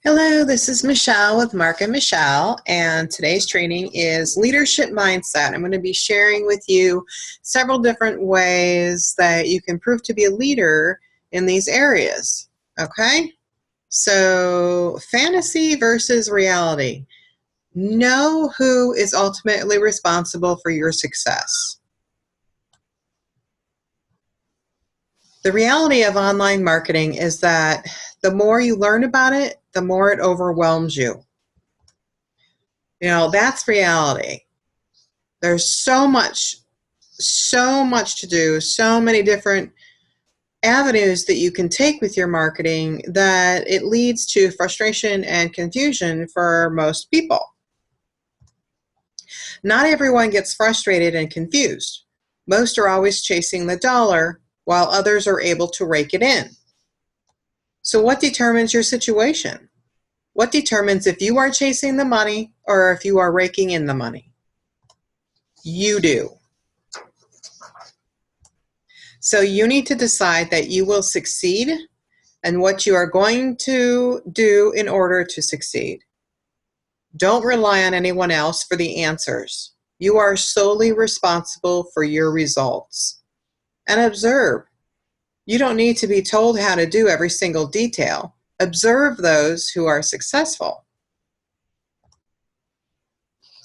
Hello, this is Michelle with Mark and Michelle, and today's training is leadership mindset. I'm going to be sharing with you several different ways that you can prove to be a leader in these areas. Okay? So, fantasy versus reality. Know who is ultimately responsible for your success. The reality of online marketing is that the more you learn about it, the more it overwhelms you. That's reality. There's so much to do, so many different avenues that you can take with your marketing that it leads to frustration and confusion for most people. Not everyone gets frustrated and confused. Most are always chasing the dollar, while others are able to rake it in. So what determines your situation? What determines if you are chasing the money or if you are raking in the money? You do. So you need to decide that you will succeed and what you are going to do in order to succeed. Don't rely on anyone else for the answers. You are solely responsible for your results. And observe. You don't need to be told how to do every single detail. Observe those who are successful.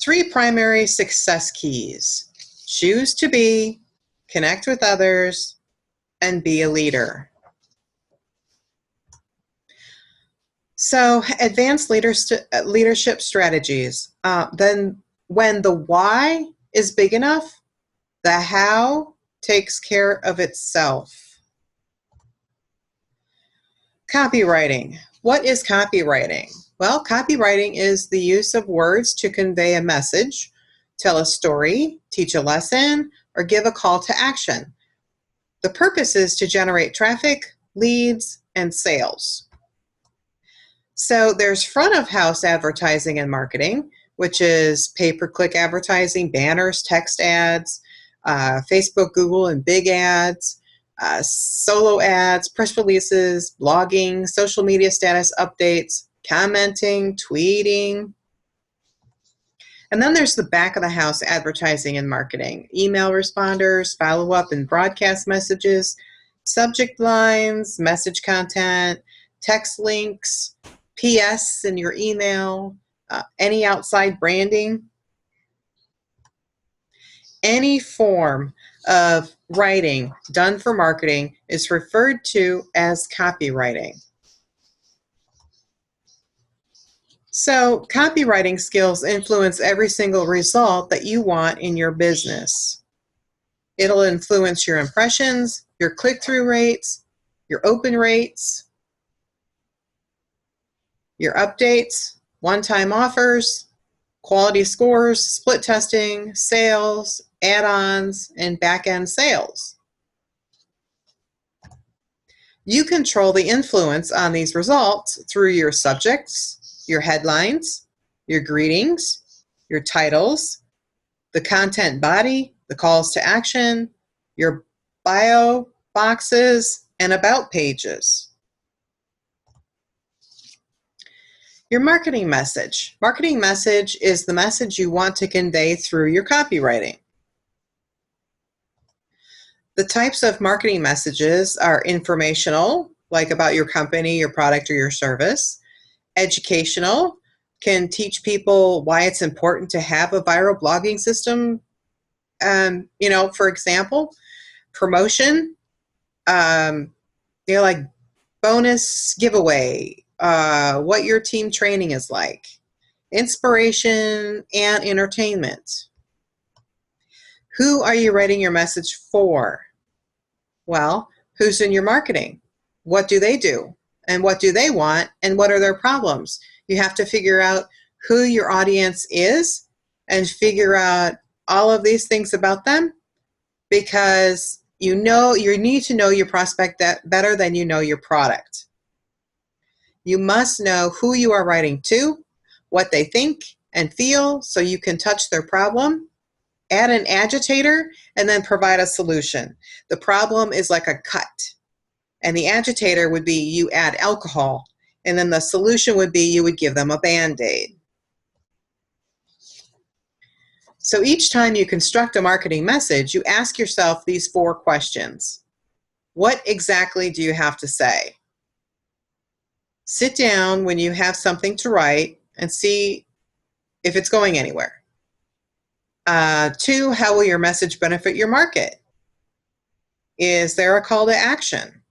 3 primary success keys. Choose to be, connect with others, and be a leader. So, advanced leadership strategies. Then when the why is big enough, the how takes care of itself. Copywriting. What is copywriting? Well, copywriting is the use of words to convey a message, tell a story, teach a lesson, or give a call to action. The purpose is to generate traffic, leads, and sales. So there's front of house advertising and marketing, which is pay-per-click advertising, banners, text ads, Facebook, Google, and big ads, solo ads, press releases, blogging, social media status updates, commenting, tweeting. And then there's the back of the house advertising and marketing, email responders, follow-up and broadcast messages, subject lines, message content, text links, PS in your email, any outside branding. Any form of writing done for marketing is referred to as copywriting. So, copywriting skills influence every single result that you want in your business. It'll influence your impressions, your click-through rates, your open rates, your updates, one-time offers, quality scores, split testing, sales, add-ons, and back-end sales. You control the influence on these results through your subjects, your headlines, your greetings, your titles, the content body, the calls to action, your bio boxes, and about pages. Your marketing message. Marketing message is the message you want to convey through your copywriting. The types of marketing messages are informational, like about your company, your product, or your service. Educational, can teach people why it's important to have a viral blogging system. For example, promotion, like bonus giveaway, what your team training is like. Inspiration and entertainment. Who are you writing your message for? Well, who's in your marketing? What do they do? And what do they want? And what are their problems? You have to figure out who your audience is and figure out all of these things about them, because you need to know your prospect better than you know your product. You must know who you are writing to, what they think and feel, so you can touch their problem, add an agitator, and then provide a solution. The problem is like a cut, and the agitator would be you add alcohol, And then the solution would be you would give them a Band-Aid. So each time you construct a marketing message, you ask yourself these 4 questions. What exactly do you have to say? Sit down when you have something to write and see if it's going anywhere. 2, how will your message benefit your market? Is there a call to action?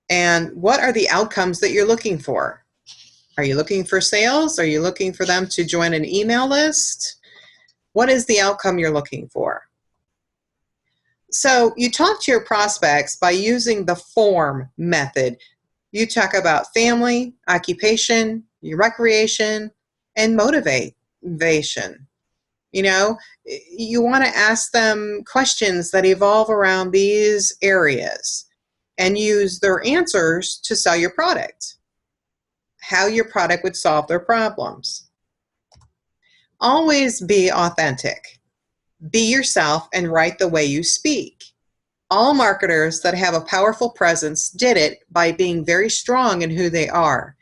And what are the outcomes that you're looking for? Are you looking for sales? Are you looking for them to join an email list? What is the outcome you're looking for? So you talk to your prospects by using the form method. You talk about family, occupation, your recreation, and motivation. You know, you want to ask them questions that evolve around these areas and use their answers to sell your product, how your product would solve their problems. Always be authentic. Be yourself and write the way you speak. All marketers that have a powerful presence did it by being very strong in who they are.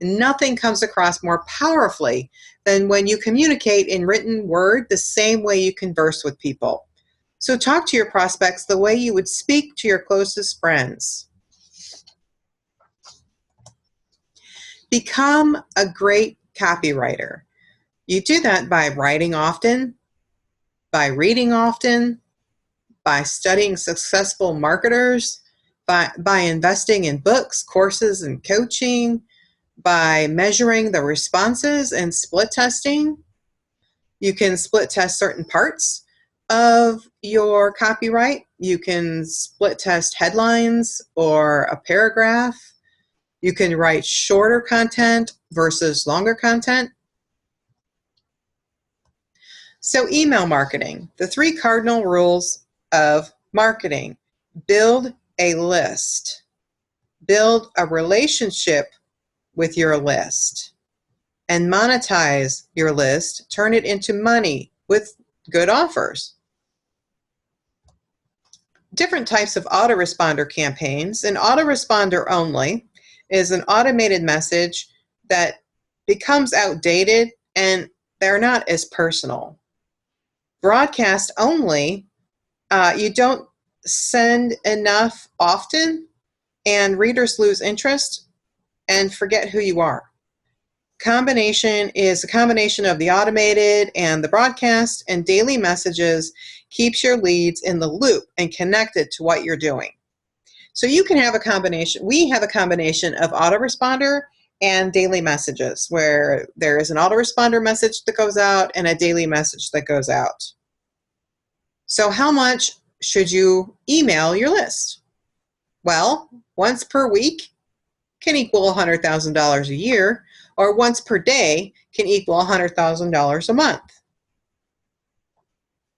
Nothing comes across more powerfully than when you communicate in written word the same way you converse with people. So talk to your prospects the way you would speak to your closest friends. Become a great copywriter. You do that by writing often, by reading often, by studying successful marketers, by investing in books, courses, and coaching, by measuring the responses and split testing. You can split test certain parts of your copyright. You can split test headlines or a paragraph. You can write shorter content versus longer content. So email marketing, the 3 cardinal rules of marketing. Build a list. Build a relationship with your list. And monetize your list. Turn it into money with good offers. Different types of autoresponder campaigns. An autoresponder only is an automated message that becomes outdated and they're not as personal. Broadcast only, you don't send enough often and readers lose interest and forget who you are. Combination is a combination of the automated and the broadcast, and daily messages keeps your leads in the loop and connected to what you're doing. So you can have a combination. We have a combination of autoresponder and daily messages where there is an autoresponder message that goes out and a daily message that goes out. So how much should you email your list? Well, once per week can equal $100,000 a year, or once per day can equal $100,000 a month.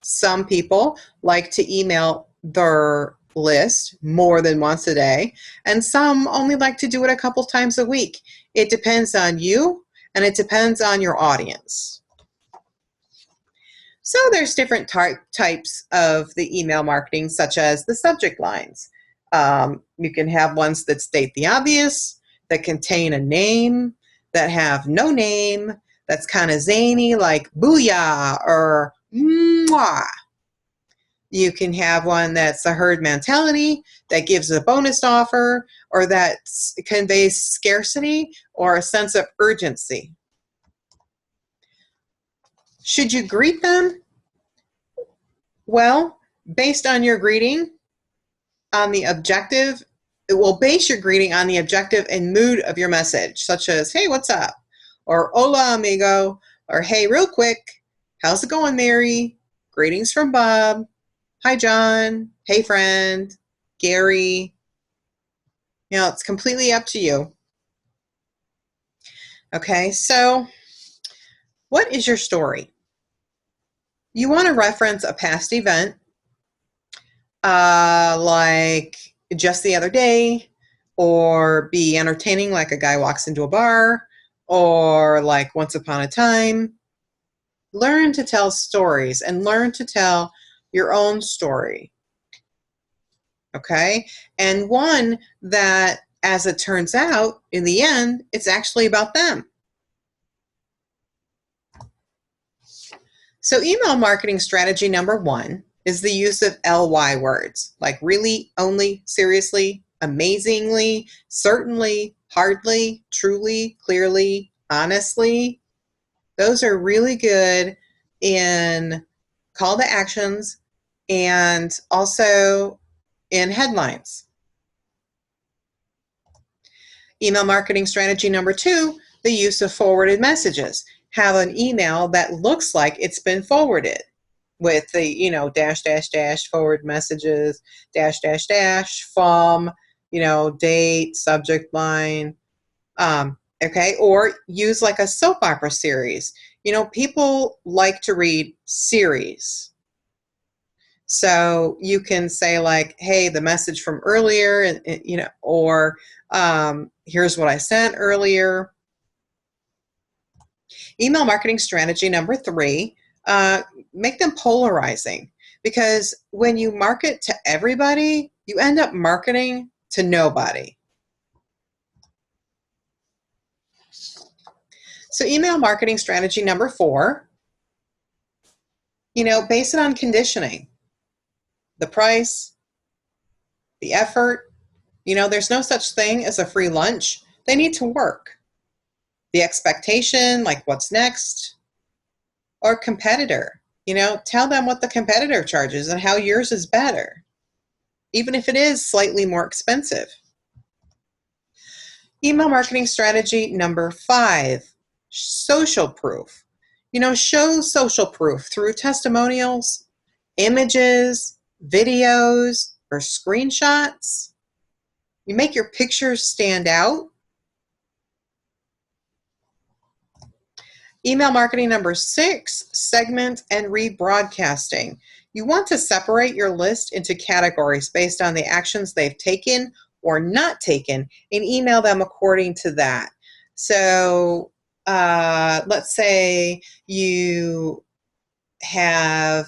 Some people like to email their list more than once a day, and some only like to do it a couple times a week. It depends on you, and it depends on your audience. So there's different types of the email marketing, such as the subject lines. You can have ones that state the obvious, that contain a name, that have no name, that's kind of zany, like booyah or mwah. You can have one that's a herd mentality, that gives a bonus offer, or that conveys scarcity or a sense of urgency. Should you greet them? Well, based on your greeting, on the objective, it will base your greeting on the objective and mood of your message, such as, hey, what's up? Or hola, amigo. Or hey, real quick, how's it going, Mary? Greetings from Bob. Hi, John. Hey, friend. Gary. You know, it's completely up to you. Okay, so what is your story? You want to reference a past event, like just the other day, or be entertaining like a guy walks into a bar, or like once upon a time. Learn to tell stories and learn to tell your own story. Okay? And one that as it turns out, in the end, it's actually about them. So email marketing strategy number 1 is the use of LY words, like really, only, seriously, amazingly, certainly, hardly, truly, clearly, honestly. Those are really good in call to actions and also in headlines. Email marketing strategy number 2, the use of forwarded messages. Have an email that looks like it's been forwarded with the, dash, dash, dash, forward messages, dash, dash, dash, from, date, subject line. Okay, or use like a soap opera series. People like to read series. So you can say like, hey, the message from earlier, and or here's what I sent earlier. Email marketing strategy number 3, make them polarizing, because when you market to everybody, you end up marketing to nobody. So email marketing strategy number 4, base it on conditioning. The price, the effort, there's no such thing as a free lunch. They need to work. The expectation, like what's next, or competitor. Tell them what the competitor charges and how yours is better, even if it is slightly more expensive. Email marketing strategy number 5, social proof. Show social proof through testimonials, images, videos, or screenshots. You make your pictures stand out. Email marketing number 6, segment and rebroadcasting. You want to separate your list into categories based on the actions they've taken or not taken and email them according to that. So let's say you have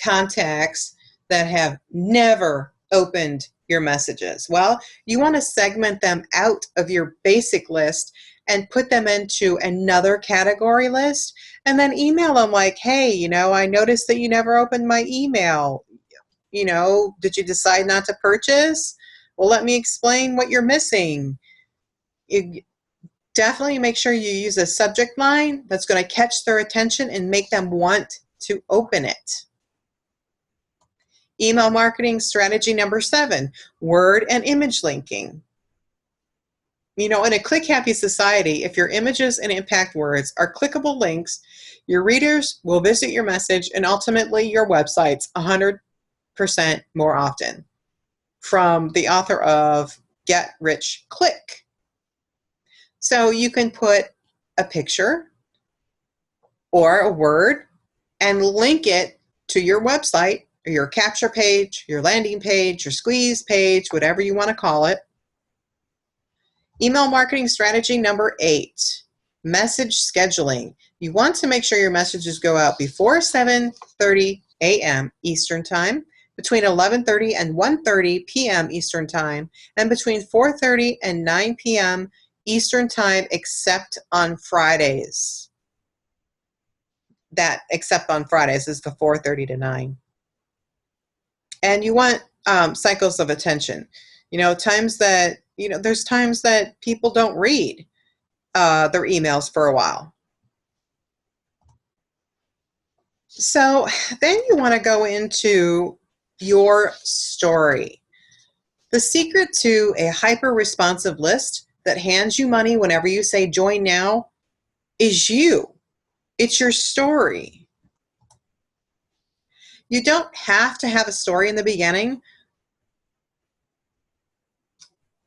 contacts that have never opened your messages. Well, you want to segment them out of your basic list and put them into another category list, and then email them like, hey, I noticed that you never opened my email. Did you decide not to purchase? Well, let me explain what you're missing. You definitely make sure you use a subject line that's going to catch their attention and make them want to open it. Email marketing strategy number 7, word and image linking. In a click-happy society, if your images and impact words are clickable links, your readers will visit your message and ultimately your websites 100% more often. From the author of Get Rich Click. So you can put a picture or a word and link it to your website or your capture page, your landing page, your squeeze page, whatever you want to call it. Email marketing strategy number 8, message scheduling. You want to make sure your messages go out before 7:30 a.m. Eastern Time, between 11:30 and 1:30 p.m. Eastern Time, and between 4:30 and 9 p.m. Eastern Time, except on Fridays. That except on Fridays is the 4:30 to 9. And you want cycles of attention. Times that, there's times that people don't read their emails for a while. So then you want to go into your story. The secret to a hyper-responsive list that hands you money whenever you say join now is you. It's your story. You don't have to have a story in the beginning.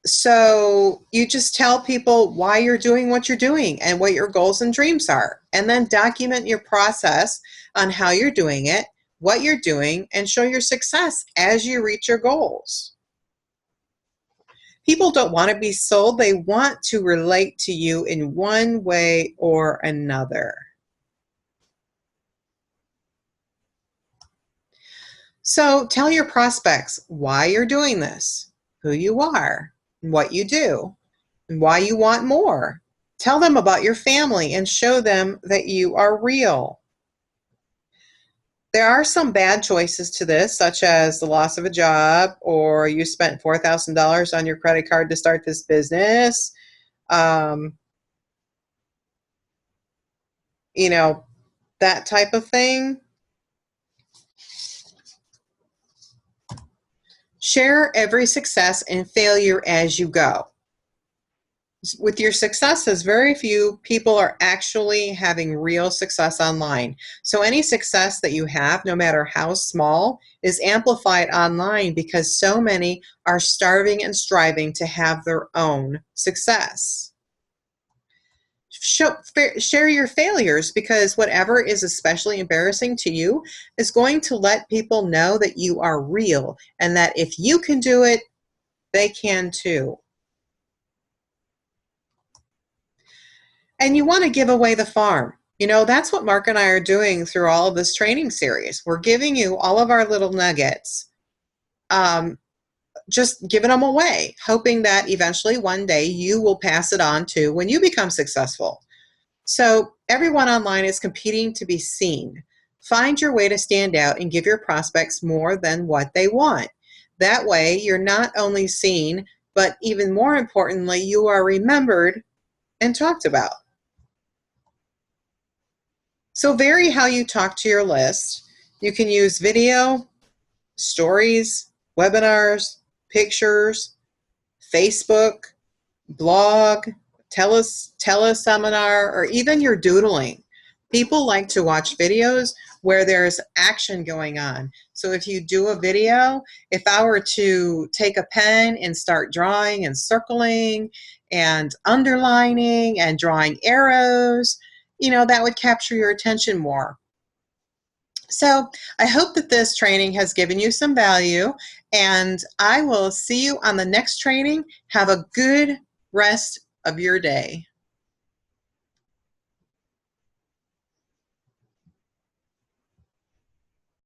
So you just tell people why you're doing what you're doing and what your goals and dreams are, and then document your process on how you're doing it, what you're doing, and show your success as you reach your goals. People don't want to be sold. They want to relate to you in one way or another. So tell your prospects why you're doing this, who you are, what you do, and why you want more. Tell them about your family and show them that you are real. There are some bad choices to this, such as the loss of a job, or you spent $4,000 on your credit card to start this business. Um, you know, that type of thing. Share every success and failure as you go. With your successes, very few people are actually having real success online. So any success that you have, no matter how small, is amplified online because so many are starving and striving to have their own success. Share your failures, because whatever is especially embarrassing to you is going to let people know that you are real and that if you can do it, they can too. And you want to give away the farm. That's what Mark and I are doing through all of this training series. We're giving you all of our little nuggets, just giving them away, hoping that eventually one day you will pass it on to when you become successful. So everyone online is competing to be seen. Find your way to stand out and give your prospects more than what they want. That way, you're not only seen, but even more importantly, you are remembered and talked about. So vary how you talk to your list. You can use video, stories, webinars, pictures, Facebook, blog, teleseminar, or even your doodling. People like to watch videos where there's action going on. So if you do a video, if I were to take a pen and start drawing and circling and underlining and drawing arrows, that would capture your attention more. So I hope that this training has given you some value, and I will see you on the next training. Have a good rest of your day.